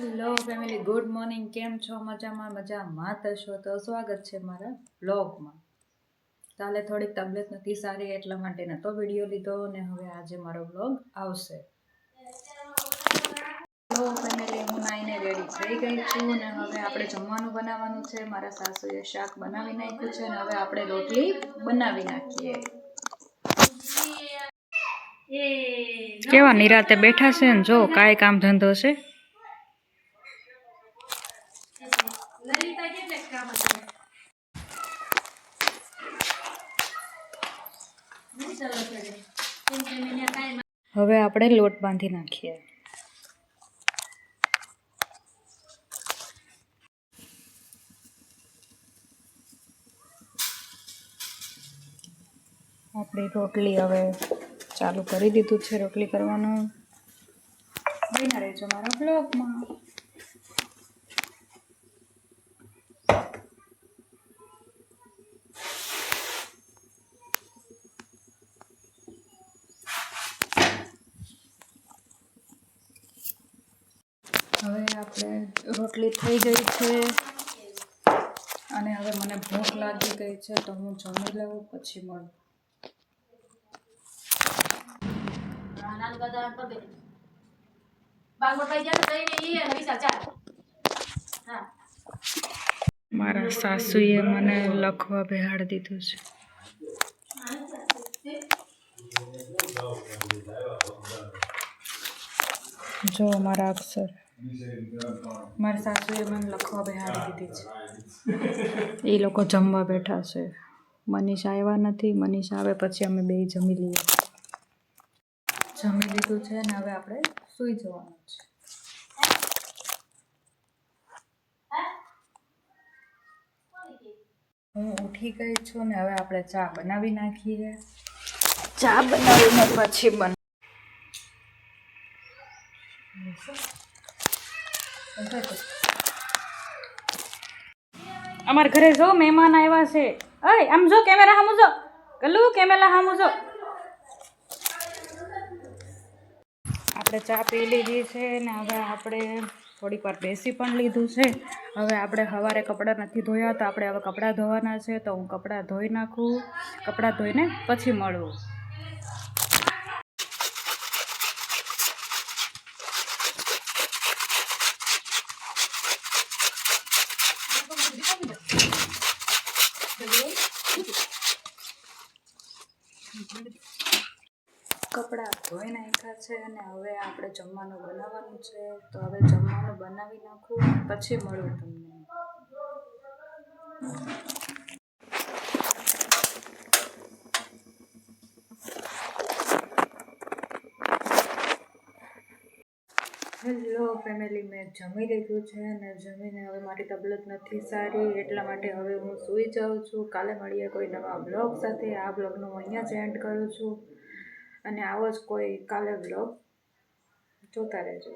Hello family, good morning. કેમ છો? મજામાં થશો તો સ્વાગત છે મારા બ્લોગમાં. કાલે થોડીક તબિયત નથી સારી એટલા માટે નહોતો વિડીયો લીધો અને હવે આજે મારો બ્લોગ આવશે. હેલો ફેમિલી, હું નાઈને રેડી થઈ ગઈ છું અને હવે આપણે જમવાનું બનાવવાનું છે. મારા સાસુએ શાક બનાવી નાખ્યું છે અને હવે આપણે રોટલી બનાવી નાખીએ. કેવા નિરાતે બેઠા છે ને જો કાંઈ કામ ધંધો છે. હવે આપણે લોટ બાંધી નાખીએ. આપણી રોટલી હવે ચાલુ કરી દીધું છે રોટલી કરવાનું. બન્યા રહેજો મારા બ્લોગમાં. હવે આપણે રોટલી થઈ ગઈ છે અને હવે મને ભૂખ લાગી ગઈ છે તો હું જમી લઉં પછી મળું. મારા સાસુએ મને લખવા બેહાડી દીધું છે. જો મારા અક્ષર મારા સાસુએ મને લખવા બેહાડી દીધી છે. એ લોકો જમવા બેઠા છે. મનીષા આવ્યા નથી. મનીષા આવે પછી અમે બે જમી લઈએ. જમી લીધું છે ને હવે આપણે સૂઈ જવાનું છે. હું ઉઠી ગઈ છું ને હવે આપણે ચા બનાવી નાખીએ. ચા બનાવીને પછી અમારા ઘરે જો મહેમાન આવ્યા છે. અય આમ જો કેમેરા સામું જો. ગલ્લુ કેમેરા સામું જો. આપણે ચા પી લીધી છે ને હવે આપણે થોડીક વાર બેસી પણ લીધું છે. હવે આપણે સવારે કપડાં નથી ધોયા તો આપણે હવે કપડાં ધોવાના છે તો હું કપડાં ધોઈ નાખું. કપડાં ધોઈને પછી મળું. કપડાં ધોઈ નાખ્યા છે અને હવે આપણે જમવાનું બનાવવાનું છે તો હવે જમવાનું બનાવી નાખું પછી મળું તમને. હેલો ફેમિલી, મેં જમી લીધું છે અને જમીને હવે મારી તબિયત નથી સારી એટલા માટે હવે હું સૂઈ જાઉં છું. કાલે મળીએ કોઈ નવા બ્લોગ સાથે. આ બ્લોગનો હું અહીંયા જ એન્ડ કરું છું અને આવો જ કોઈ કાલે બ્લોગ જોતા રહેજો.